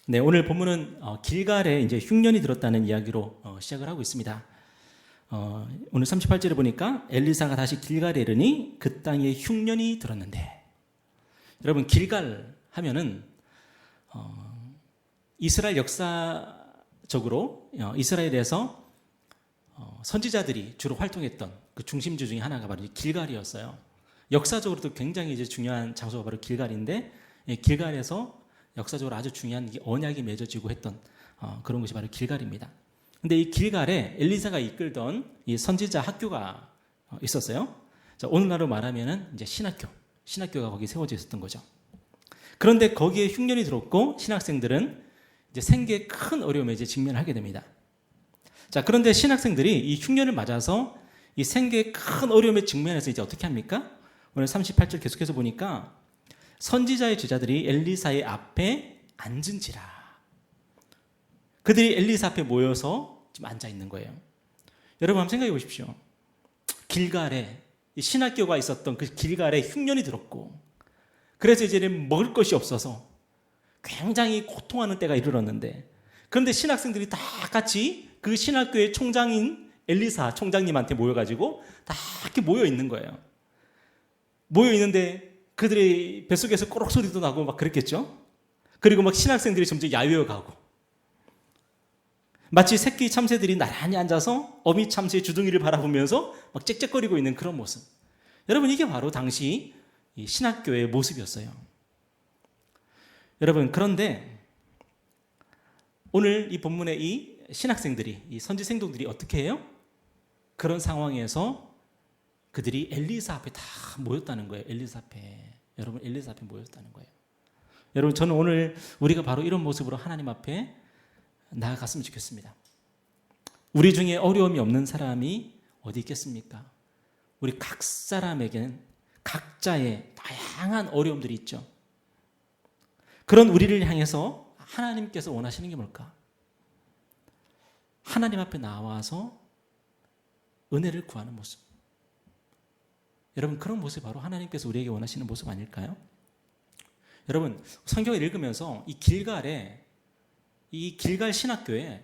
네, 오늘 본문은 길갈에 이제 흉년이 들었다는 이야기로 시작을 하고 있습니다. 오늘 38절에 보니까 엘리사가 다시 길갈에 이르니 그 땅에 흉년이 들었는데, 여러분 길갈 하면은 이스라엘 역사적으로 이스라엘에서 선지자들이 주로 활동했던 그 중심지 중에 하나가 바로 길갈이었어요. 역사적으로도 굉장히 이제 중요한 장소가 바로 길갈인데, 길갈에서 역사적으로 아주 중요한 언약이 맺어지고 했던 그런 곳이 바로 길갈입니다. 근데 이 길갈에 엘리사가 이끌던 이 선지자 학교가 있었어요. 자, 오늘날로 말하면은 이제 신학교가 거기 세워져 있었던 거죠. 그런데 거기에 흉년이 들었고 신학생들은 이제 생계에 큰 어려움에 이제 직면을 하게 됩니다. 자, 그런데 신학생들이 이 흉년을 맞아서 이 생계에 큰 어려움에 직면해서 이제 어떻게 합니까? 오늘 38절 계속해서 보니까 선지자의 제자들이 엘리사의 앞에 앉은지라. 그들이 엘리사 앞에 모여서 지금 앉아 있는 거예요. 여러분 한번 생각해 보십시오. 길갈에 신학교가 있었던 그 길갈에 흉년이 들었고, 그래서 이제는 먹을 것이 없어서 굉장히 고통하는 때가 이르렀는데, 그런데 신학생들이 다 같이 그 신학교의 총장인 엘리사 총장님한테 모여가지고 다 이렇게 모여 있는 거예요. 모여 있는데 그들의 뱃속에서 꼬록 소리도 나고 막 그랬겠죠. 그리고 막 신학생들이 점점 야유어가고, 마치 새끼 참새들이 나란히 앉아서 어미 참새의 주둥이를 바라보면서 막 짹짹거리고 있는 그런 모습. 여러분, 이게 바로 당시 이 신학교의 모습이었어요. 여러분, 그런데 오늘 이 본문의 이 신학생들이, 이 선지생동들이 어떻게 해요? 그런 상황에서 그들이 엘리사 앞에 다 모였다는 거예요. 엘리사 앞에 모였다는 거예요. 여러분, 저는 오늘 우리가 바로 이런 모습으로 하나님 앞에 나아갔으면 좋겠습니다. 우리 중에 어려움이 없는 사람이 어디 있겠습니까? 우리 각 사람에게는 각자의 다양한 어려움들이 있죠. 그런 우리를 향해서 하나님께서 원하시는 게 뭘까? 하나님 앞에 나와서 은혜를 구하는 모습. 여러분, 그런 모습이 바로 하나님께서 우리에게 원하시는 모습 아닐까요? 여러분, 성경을 읽으면서 이 길갈 신학교에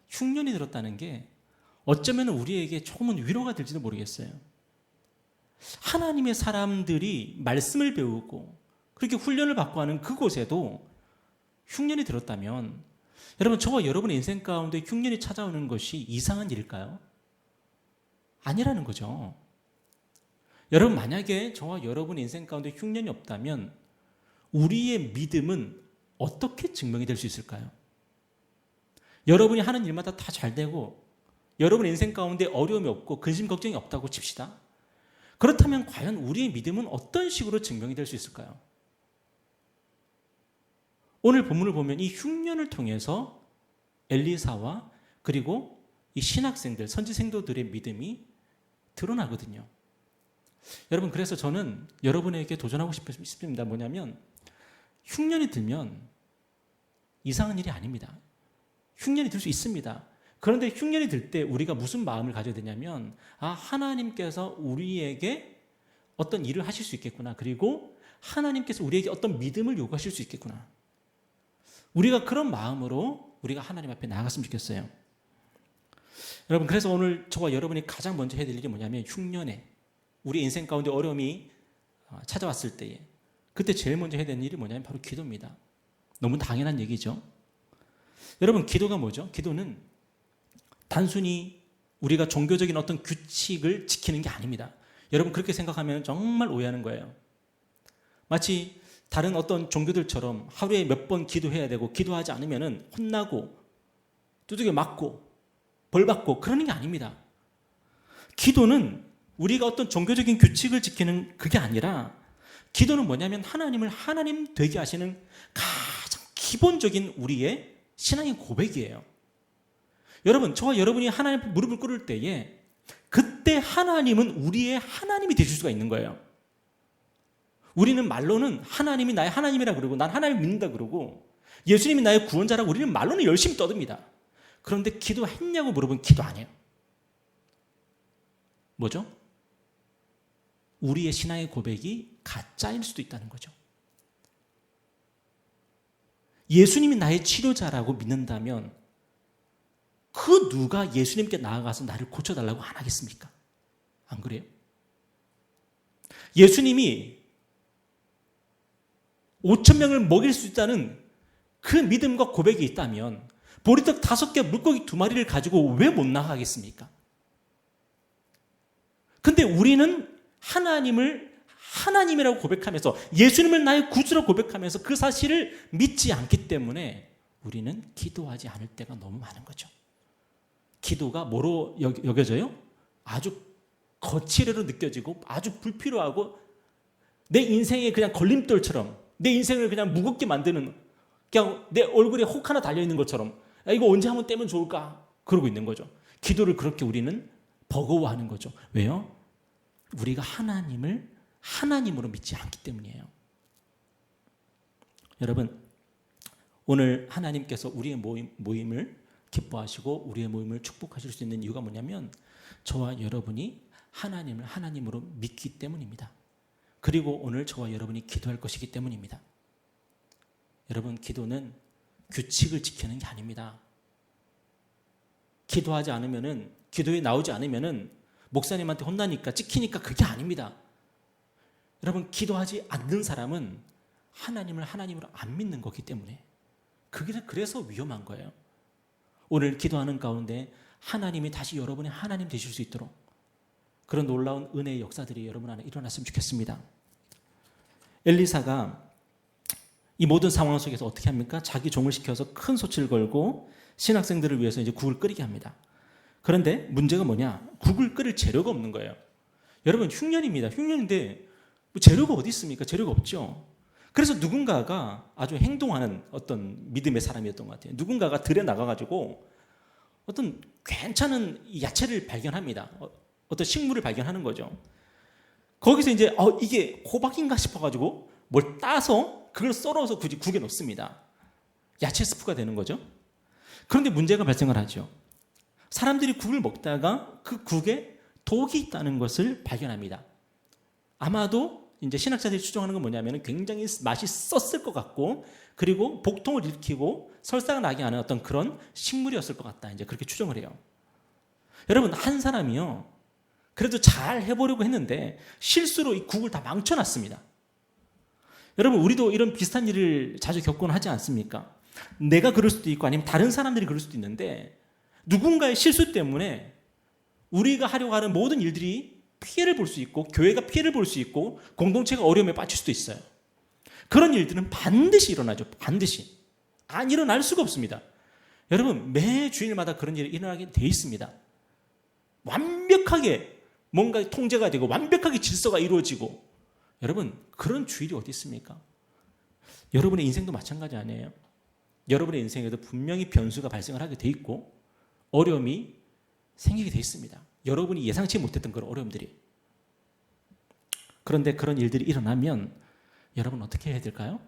흉년이 들었다는 게 어쩌면 우리에게 조금은 위로가 될지도 모르겠어요. 하나님의 사람들이 말씀을 배우고 그렇게 훈련을 받고 하는 그곳에도 흉년이 들었다면, 여러분, 저와 여러분의 인생 가운데 흉년이 찾아오는 것이 이상한 일일까요? 아니라는 거죠. 여러분, 만약에 저와 여러분의 인생 가운데 흉년이 없다면 우리의 믿음은 어떻게 증명이 될 수 있을까요? 여러분이 하는 일마다 다 잘 되고 여러분의 인생 가운데 어려움이 없고 근심 걱정이 없다고 칩시다. 그렇다면 과연 우리의 믿음은 어떤 식으로 증명이 될 수 있을까요? 오늘 본문을 보면 이 흉년을 통해서 엘리사와 그리고 이 신학생들, 선지생도들의 믿음이 드러나거든요. 여러분, 그래서 저는 여러분에게 도전하고 싶습니다. 뭐냐면, 흉년이 들면 이상한 일이 아닙니다. 흉년이 들 수 있습니다. 그런데 흉년이 들 때 우리가 무슨 마음을 가져야 되냐면, 하나님께서 우리에게 어떤 일을 하실 수 있겠구나. 그리고 하나님께서 우리에게 어떤 믿음을 요구하실 수 있겠구나. 우리가 그런 마음으로 우리가 하나님 앞에 나아갔으면 좋겠어요. 여러분, 그래서 오늘 저와 여러분이 가장 먼저 해야 될 일이 뭐냐면, 흉년에 우리 인생 가운데 어려움이 찾아왔을 때에 그때 제일 먼저 해야 되는 일이 뭐냐면 바로 기도입니다. 너무 당연한 얘기죠. 여러분, 기도가 뭐죠? 기도는 단순히 우리가 종교적인 어떤 규칙을 지키는 게 아닙니다. 여러분, 그렇게 생각하면 정말 오해하는 거예요. 마치 다른 어떤 종교들처럼 하루에 몇 번 기도해야 되고 기도하지 않으면 혼나고 두들겨 맞고 벌 받고 그러는 게 아닙니다. 기도는 우리가 어떤 종교적인 규칙을 지키는 그게 아니라, 기도는 뭐냐면 하나님을 하나님 되게 하시는 가장 기본적인 우리의 신앙의 고백이에요. 여러분, 저와 여러분이 하나님 앞에 무릎을 꿇을 때에 그때 하나님은 우리의 하나님이 되실 수가 있는 거예요. 우리는 말로는 하나님이 나의 하나님이라 그러고 난 하나님을 믿는다 그러고 예수님이 나의 구원자라고 우리는 말로는 열심히 떠듭니다. 그런데 기도했냐고 물어보면 기도 안 해요. 뭐죠? 우리의 신앙의 고백이 가짜일 수도 있다는 거죠. 예수님이 나의 치료자라고 믿는다면 그 누가 예수님께 나아가서 나를 고쳐달라고 안 하겠습니까? 안 그래요? 예수님이 5천 명을 먹일 수 있다는 그 믿음과 고백이 있다면 보리떡 5개, 물고기 2마리를 가지고 왜 못 나가겠습니까? 근데 우리는 하나님을 하나님이라고 고백하면서 예수님을 나의 구주라고 고백하면서 그 사실을 믿지 않기 때문에 우리는 기도하지 않을 때가 너무 많은 거죠. 기도가 뭐로 여겨져요? 아주 거칠애로 느껴지고 아주 불필요하고 내 인생의 그냥 걸림돌처럼 내 인생을 그냥 무겁게 만드는 그냥 내 얼굴에 혹 하나 달려있는 것처럼 이거 언제 한번 떼면 좋을까? 그러고 있는 거죠. 기도를 그렇게 우리는 버거워하는 거죠. 왜요? 우리가 하나님을 하나님으로 믿지 않기 때문이에요. 여러분, 오늘 하나님께서 우리의 모임을 기뻐하시고 우리의 모임을 축복하실 수 있는 이유가 뭐냐면 저와 여러분이 하나님을 하나님으로 믿기 때문입니다. 그리고 오늘 저와 여러분이 기도할 것이기 때문입니다. 여러분, 기도는 규칙을 지키는 게 아닙니다. 기도하지 않으면은, 기도에 나오지 않으면은 목사님한테 혼나니까 찍히니까 그게 아닙니다. 여러분, 기도하지 않는 사람은 하나님을 하나님으로 안 믿는 거기 때문에 그게 그래서 위험한 거예요. 오늘 기도하는 가운데 하나님이 다시 여러분의 하나님 되실 수 있도록 그런 놀라운 은혜의 역사들이 여러분 안에 일어났으면 좋겠습니다. 엘리사가 이 모든 상황 속에서 어떻게 합니까? 자기 종을 시켜서 큰 소치를 걸고 신학생들을 위해서 이제 국을 끓이게 합니다. 그런데 문제가 뭐냐? 국을 끓일 재료가 없는 거예요. 여러분, 흉년입니다. 흉년인데 재료가 어디 있습니까? 재료가 없죠. 그래서 누군가가 아주 행동하는 어떤 믿음의 사람이었던 것 같아요. 누군가가 들에 나가가지고 어떤 괜찮은 야채를 발견합니다. 어떤 식물을 발견하는 거죠. 거기서 이제 이게 호박인가 싶어가지고 뭘 따서 그걸 썰어서 굳이 국에 넣습니다. 야채 스프가 되는 거죠. 그런데 문제가 발생을 하죠. 사람들이 국을 먹다가 그 국에 독이 있다는 것을 발견합니다. 아마도 이제 신학자들이 추정하는 건 뭐냐면 굉장히 맛이 썼을 것 같고 그리고 복통을 일으키고 설사가 나게 하는 어떤 그런 식물이었을 것 같다. 이제 그렇게 추정을 해요. 여러분, 한 사람이요. 그래도 잘 해보려고 했는데 실수로 이 국을 다 망쳐놨습니다. 여러분, 우리도 이런 비슷한 일을 자주 겪곤 하지 않습니까? 내가 그럴 수도 있고 아니면 다른 사람들이 그럴 수도 있는데 누군가의 실수 때문에 우리가 하려고 하는 모든 일들이 피해를 볼 수 있고 교회가 피해를 볼 수 있고 공동체가 어려움에 빠질 수도 있어요. 그런 일들은 반드시 일어나죠. 반드시. 안 일어날 수가 없습니다. 여러분, 매 주일마다 그런 일이 일어나게 돼 있습니다. 완벽하게 뭔가 통제가 되고 완벽하게 질서가 이루어지고 여러분, 그런 주일이 어디 있습니까? 여러분의 인생도 마찬가지 아니에요? 여러분의 인생에도 분명히 변수가 발생을 하게 돼 있고 어려움이 생기게 돼 있습니다. 여러분이 예상치 못했던 그런 어려움들이. 그런데 그런 일들이 일어나면 여러분 어떻게 해야 될까요?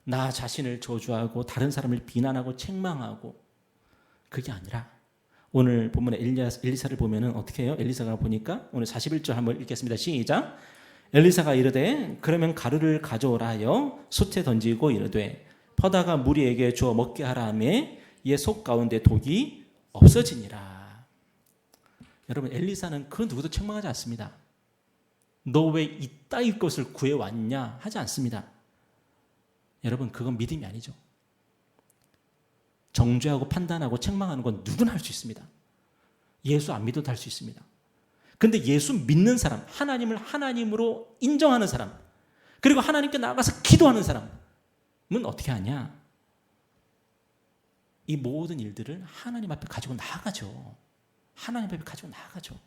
나 자신을 저주하고 다른 사람을 비난하고 책망하고 그게 아니라 오늘 본문에 엘리사를 보면은 어떻게 해요? 엘리사가 보니까 오늘 41절 한번 읽겠습니다. 시작. 엘리사가 이르되 그러면 가루를 가져오라 하여 솥에 던지고 이르되 퍼다가 무리에게 주어 먹게 하라 하매 이에 속 가운데 독이 없어지니라. 여러분, 엘리사는 그 누구도 책망하지 않습니다. 너 왜 이따위 것을 구해왔냐 하지 않습니다. 여러분, 그건 믿음이 아니죠. 정죄하고 판단하고 책망하는 건 누구나 할 수 있습니다. 예수 안 믿어도 할 수 있습니다. 근데 예수 믿는 사람, 하나님을 하나님으로 인정하는 사람, 그리고 하나님께 나아가서 기도하는 사람은 어떻게 하냐? 이 모든 일들을 하나님 앞에 가지고 나아가죠. 하나님 앞에 가지고 나아가죠.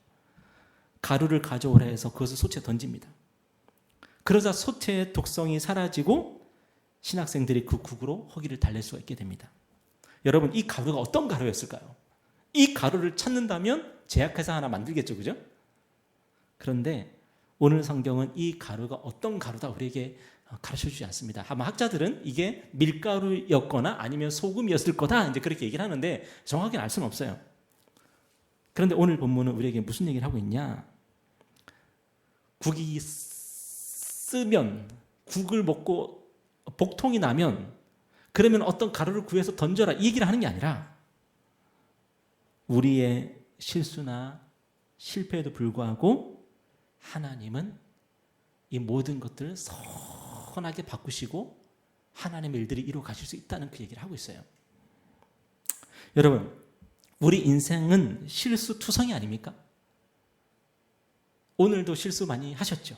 가루를 가져오라 해서 그것을 솥에 던집니다. 그러자 솥의 독성이 사라지고 신학생들이 그 국으로 허기를 달랠 수가 있게 됩니다. 여러분, 이 가루가 어떤 가루였을까요? 이 가루를 찾는다면 제약회사 하나 만들겠죠, 그죠? 그런데 오늘 성경은 이 가루가 어떤 가루다 우리에게 가르쳐주지 않습니다. 아마 학자들은 이게 밀가루였거나 아니면 소금이었을 거다 이제 그렇게 얘기를 하는데 정확하게 알 수는 없어요. 그런데 오늘 본문은 우리에게 무슨 얘기를 하고 있냐? 국이 쓰면 국을 먹고 복통이 나면 그러면 어떤 가루를 구해서 던져라 이 얘기를 하는 게 아니라 우리의 실수나 실패에도 불구하고 하나님은 이 모든 것들을 선하게 바꾸시고 하나님의 일들이 이루어 가실 수 있다는 그 얘기를 하고 있어요. 여러분, 우리 인생은 실수투성이 아닙니까? 오늘도 실수 많이 하셨죠?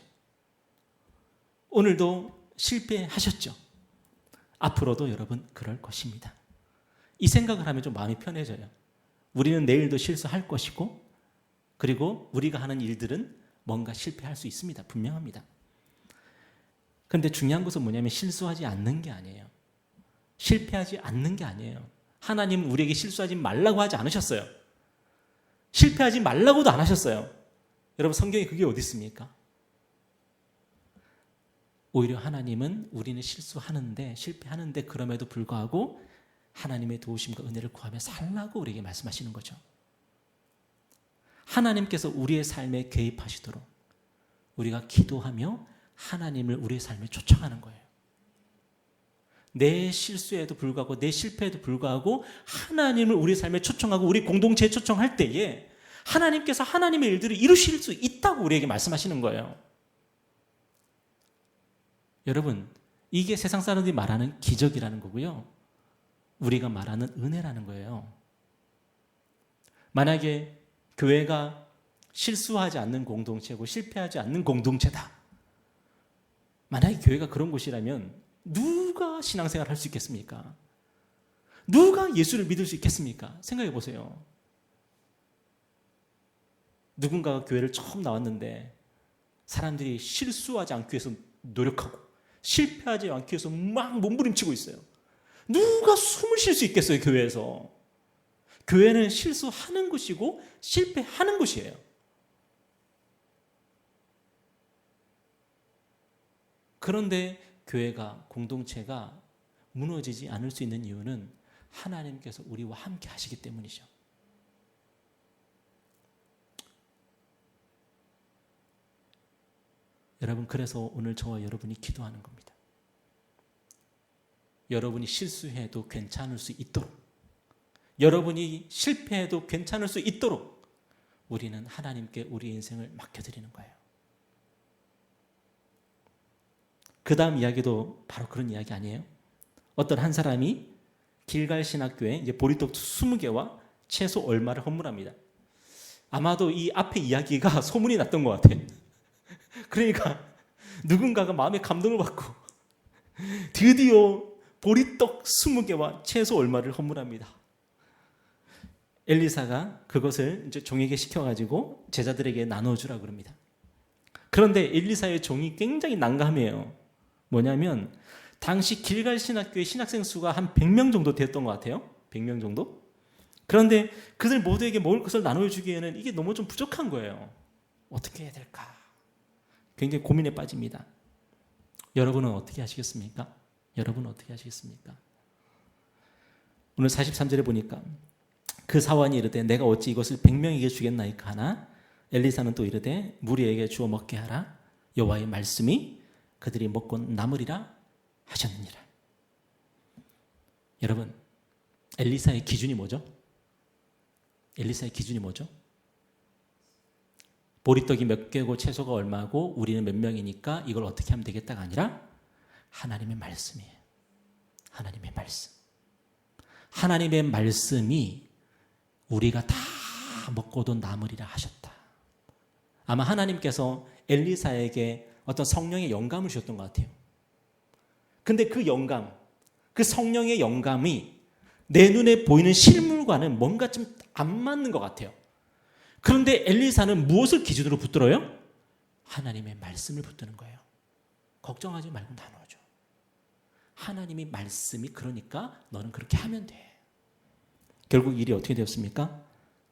오늘도 실패하셨죠? 앞으로도 여러분 그럴 것입니다. 이 생각을 하면 좀 마음이 편해져요. 우리는 내일도 실수할 것이고 그리고 우리가 하는 일들은 뭔가 실패할 수 있습니다. 분명합니다. 그런데 중요한 것은 뭐냐면 실수하지 않는 게 아니에요. 실패하지 않는 게 아니에요. 하나님은 우리에게 실수하지 말라고 하지 않으셨어요. 실패하지 말라고도 안 하셨어요. 여러분 성경에 그게 어디 있습니까? 오히려 하나님은 우리는 실수하는데 실패하는데 그럼에도 불구하고 하나님의 도우심과 은혜를 구하며 살라고 우리에게 말씀하시는 거죠. 하나님께서 우리의 삶에 개입하시도록 우리가 기도하며 하나님을 우리의 삶에 초청하는 거예요. 내 실수에도 불구하고 내 실패에도 불구하고 하나님을 우리 삶에 초청하고 우리 공동체에 초청할 때에 하나님께서 하나님의 일들을 이루실 수 있다고 우리에게 말씀하시는 거예요. 여러분, 이게 세상 사람들이 말하는 기적이라는 거고요. 우리가 말하는 은혜라는 거예요. 만약에 교회가 실수하지 않는 공동체고 실패하지 않는 공동체다. 만약에 교회가 그런 곳이라면 누가 신앙생활을 할 수 있겠습니까? 누가 예수를 믿을 수 있겠습니까? 생각해 보세요. 누군가가 교회를 처음 나왔는데 사람들이 실수하지 않기 위해서 노력하고 실패하지 않기 위해서 막 몸부림치고 있어요. 누가 숨을 쉴 수 있겠어요, 교회에서? 교회는 실수하는 곳이고 실패하는 곳이에요. 그런데 교회가, 공동체가 무너지지 않을 수 있는 이유는 하나님께서 우리와 함께 하시기 때문이죠. 여러분, 그래서 오늘 저와 여러분이 기도하는 겁니다. 여러분이 실수해도 괜찮을 수 있도록, 여러분이 실패해도 괜찮을 수 있도록 우리는 하나님께 우리 인생을 맡겨드리는 거예요. 그 다음 이야기도 바로 그런 이야기 아니에요? 어떤 한 사람이 길갈 신학교에 이제 보리떡 20개와 채소 얼마를 헌물합니다. 아마도 이 앞에 이야기가 소문이 났던 것 같아요. 그러니까 누군가가 마음에 감동을 받고 드디어 보리떡 20개와 채소 얼마를 헌물합니다. 엘리사가 그것을 이제 종에게 시켜가지고 제자들에게 나눠주라 그럽니다. 그런데 엘리사의 종이 굉장히 난감해요. 뭐냐면 당시 길갈 신학교의 신학생 수가 한 100명 정도 되었던 것 같아요. 100명 정도? 그런데 그들 모두에게 먹을 것을 나눠주기에는 이게 너무 좀 부족한 거예요. 어떻게 해야 될까? 굉장히 고민에 빠집니다. 여러분은 어떻게 하시겠습니까? 여러분은 어떻게 하시겠습니까? 오늘 43절에 보니까 그 사원이 이르되 내가 어찌 이것을 100명에게 주겠나이까 하나 엘리사는 또 이르되 무리에게 주어 먹게 하라 여호와의 말씀이 그들이 먹고 남으리라 하셨느니라. 여러분, 엘리사의 기준이 뭐죠? 엘리사의 기준이 뭐죠? 보리떡이 몇 개고 채소가 얼마고 우리는 몇 명이니까 이걸 어떻게 하면 되겠다가 아니라 하나님의 말씀이에요. 하나님의 말씀. 하나님의 말씀이 우리가 다 먹고도 남으리라 하셨다. 아마 하나님께서 엘리사에게 어떤 성령의 영감을 주셨던 것 같아요. 근데 그 영감, 그 성령의 영감이 내 눈에 보이는 실물과는 뭔가 좀 안 맞는 것 같아요. 그런데 엘리사는 무엇을 기준으로 붙들어요? 하나님의 말씀을 붙드는 거예요. 걱정하지 말고 나눠줘. 하나님의 말씀이 그러니까 너는 그렇게 하면 돼. 결국 일이 어떻게 되었습니까?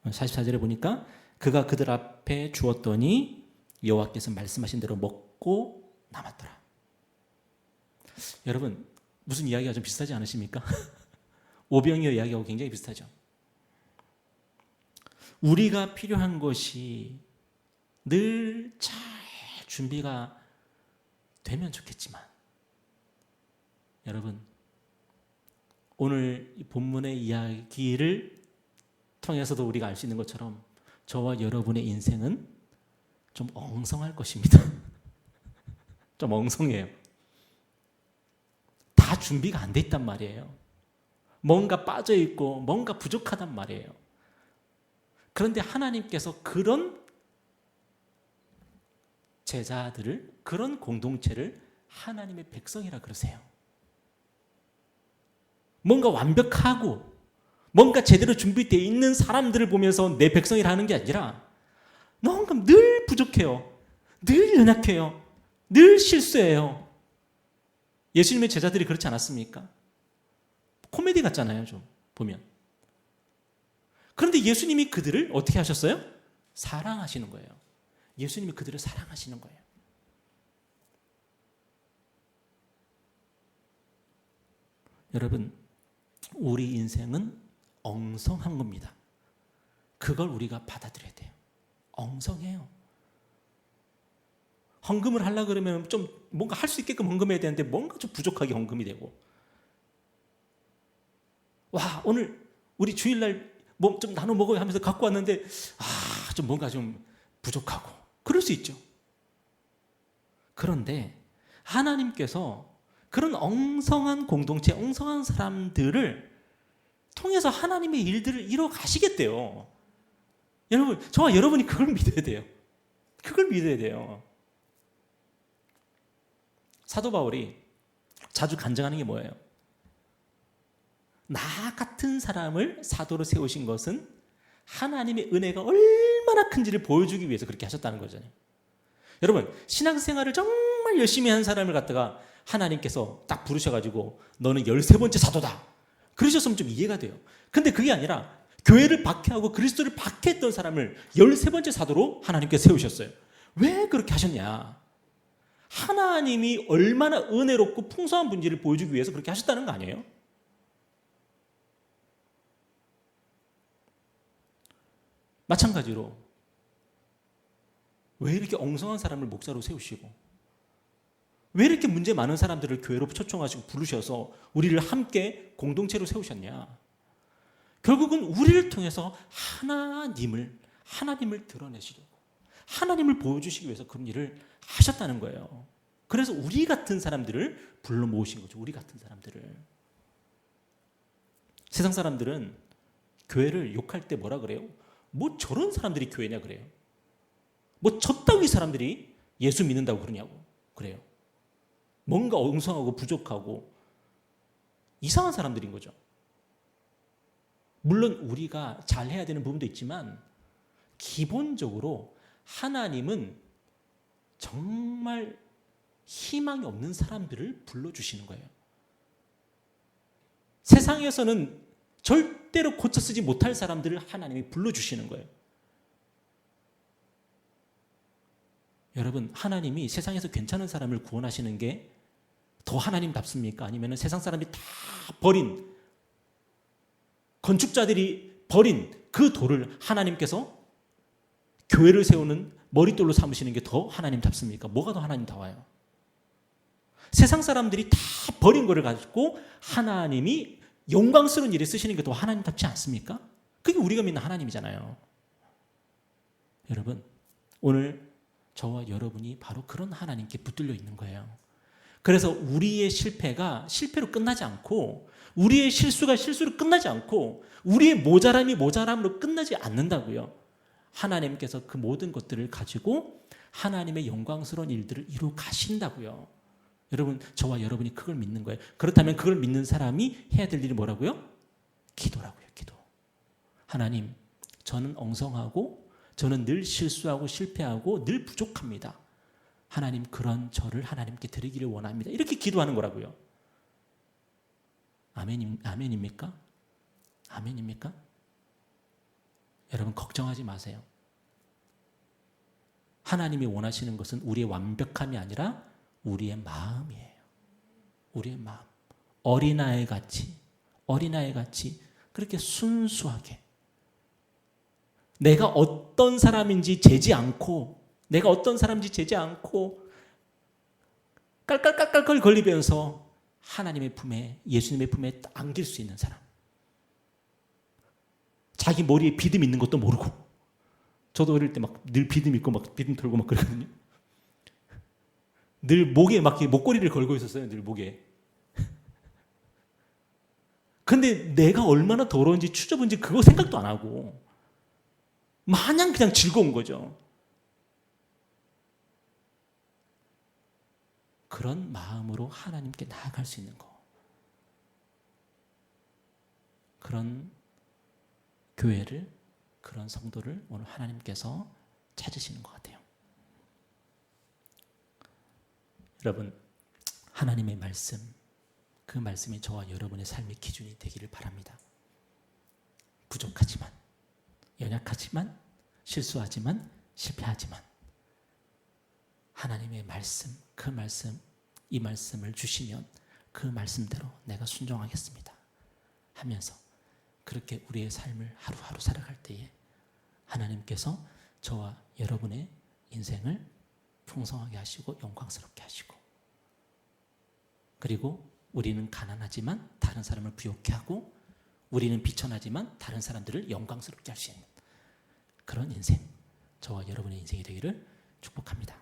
44절에 보니까 그가 그들 앞에 주었더니 여호와께서 말씀하신 대로 먹고 남았더라. 여러분, 무슨 이야기가 좀 비슷하지 않으십니까? 오병이어 이야기하고 굉장히 비슷하죠. 우리가 필요한 것이 늘 잘 준비가 되면 좋겠지만 여러분, 오늘 이 본문의 이야기를 통해서도 우리가 알 수 있는 것처럼 저와 여러분의 인생은 좀 엉성할 것입니다. 좀 엉성해요. 다 준비가 안 돼 있단 말이에요. 뭔가 빠져 있고 뭔가 부족하단 말이에요. 그런데 하나님께서 그런 제자들을, 그런 공동체를 하나님의 백성이라 그러세요. 뭔가 완벽하고 뭔가 제대로 준비되어 있는 사람들을 보면서 내 백성이라 하는 게 아니라 뭔가 늘 부족해요. 늘 연약해요. 늘 실수해요. 예수님의 제자들이 그렇지 않았습니까? 코미디 같잖아요, 좀 보면. 그런데 예수님이 그들을 어떻게 하셨어요? 사랑하시는 거예요. 예수님이 그들을 사랑하시는 거예요. 여러분, 우리 인생은 엉성한 겁니다. 그걸 우리가 받아들여야 돼요. 엉성해요. 헌금을 하려고 그러면 좀 뭔가 할 수 있게끔 헌금해야 되는데 뭔가 좀 부족하게 헌금이 되고, 와, 오늘 우리 주일날 뭐 좀 나눠 먹어요 하면서 갖고 왔는데 좀 뭔가 좀 부족하고 그럴 수 있죠. 그런데 하나님께서 그런 엉성한 공동체, 엉성한 사람들을 통해서 하나님의 일들을 이뤄 가시겠대요. 여러분, 저와 여러분이 그걸 믿어야 돼요. 그걸 믿어야 돼요. 사도 바울이 자주 간증하는 게 뭐예요? 나 같은 사람을 사도로 세우신 것은 하나님의 은혜가 얼마나 큰지를 보여주기 위해서 그렇게 하셨다는 거잖아요. 여러분, 신앙생활을 정말 열심히 한 사람을 갖다가 하나님께서 딱 부르셔가지고 너는 13번째 사도다 그러셨으면 좀 이해가 돼요. 근데 그게 아니라 교회를 박해하고 그리스도를 박해했던 사람을 13번째 사도로 하나님께서 세우셨어요. 왜 그렇게 하셨냐? 하나님이 얼마나 은혜롭고 풍성한 분지를 보여주기 위해서 그렇게 하셨다는 거 아니에요? 마찬가지로 왜 이렇게 엉성한 사람을 목사로 세우시고 왜 이렇게 문제 많은 사람들을 교회로 초청하시고 부르셔서 우리를 함께 공동체로 세우셨냐? 결국은 우리를 통해서 하나님을 드러내시려고, 하나님을 보여주시기 위해서 그런 일을 하셨다는 거예요. 그래서 우리 같은 사람들을 불러 모으신 거죠. 우리 같은 사람들을. 세상 사람들은 교회를 욕할 때 뭐라 그래요? 뭐 저런 사람들이 교회냐 그래요. 뭐 저따위 사람들이 예수 믿는다고 그러냐고 그래요. 뭔가 엉성하고 부족하고 이상한 사람들인 거죠. 물론 우리가 잘해야 되는 부분도 있지만 기본적으로 하나님은 정말 희망이 없는 사람들을 불러주시는 거예요. 세상에서는 절대로 고쳐 쓰지 못할 사람들을 하나님이 불러주시는 거예요. 여러분, 하나님이 세상에서 괜찮은 사람을 구원하시는 게 더 하나님답습니까? 아니면 세상 사람이 다 버린, 건축자들이 버린 그 돌을 하나님께서 교회를 세우는 머릿돌로 삼으시는 게 더 하나님답습니까? 뭐가 더 하나님다워요? 세상 사람들이 다 버린 거를 가지고 하나님이 영광스러운 일에 쓰시는 게 더 하나님답지 않습니까? 그게 우리가 믿는 하나님이잖아요. 여러분, 오늘 저와 여러분이 바로 그런 하나님께 붙들려 있는 거예요. 그래서 우리의 실패가 실패로 끝나지 않고, 우리의 실수가 실수로 끝나지 않고, 우리의 모자람이 모자람으로 끝나지 않는다고요. 하나님께서 그 모든 것들을 가지고 하나님의 영광스러운 일들을 이루어 가신다고요. 여러분, 저와 여러분이 그걸 믿는 거예요. 그렇다면 그걸 믿는 사람이 해야 될 일이 뭐라고요? 기도라고요. 기도. 하나님, 저는 엉성하고 저는 늘 실수하고 실패하고 늘 부족합니다. 하나님, 그런 저를 하나님께 드리기를 원합니다. 이렇게 기도하는 거라고요. 아멘입니까? 아멘입니까? 여러분, 걱정하지 마세요. 하나님이 원하시는 것은 우리의 완벽함이 아니라 우리의 마음이에요. 우리의 마음. 어린아이 같이 그렇게 순수하게 내가 어떤 사람인지 재지 않고 깔깔깔깔 걸리면서 하나님의 품에, 예수님의 품에 안길 수 있는 사람. 자기 머리에 비듬 있는 것도 모르고. 저도 어릴 때 막 늘 비듬 있고 막 비듬 털고 막 그러거든요. 늘 목에 막 목걸이를 걸고 있었어요. 늘 목에. 근데 내가 얼마나 더러운지 추접은지 그거 생각도 안 하고 마냥 그냥 즐거운 거죠. 그런 마음으로 하나님께 나아갈 수 있는 거. 그런 교회를, 그런 성도를 오늘 하나님께서 찾으시는 것 같아요. 여러분, 하나님의 말씀, 그 말씀이 저와 여러분의 삶의 기준이 되기를 바랍니다. 부족하지만, 연약하지만, 실수하지만, 실패하지만 하나님의 말씀, 그 말씀, 이 말씀을 주시면 그 말씀대로 내가 순종하겠습니다 하면서 그렇게 우리의 삶을 하루하루 살아갈 때에 하나님께서 저와 여러분의 인생을 풍성하게 하시고 영광스럽게 하시고, 그리고 우리는 가난하지만 다른 사람을 부욕케 하고, 우리는 비천하지만 다른 사람들을 영광스럽게 할 수 있는 그런 인생, 저와 여러분의 인생이 되기를 축복합니다.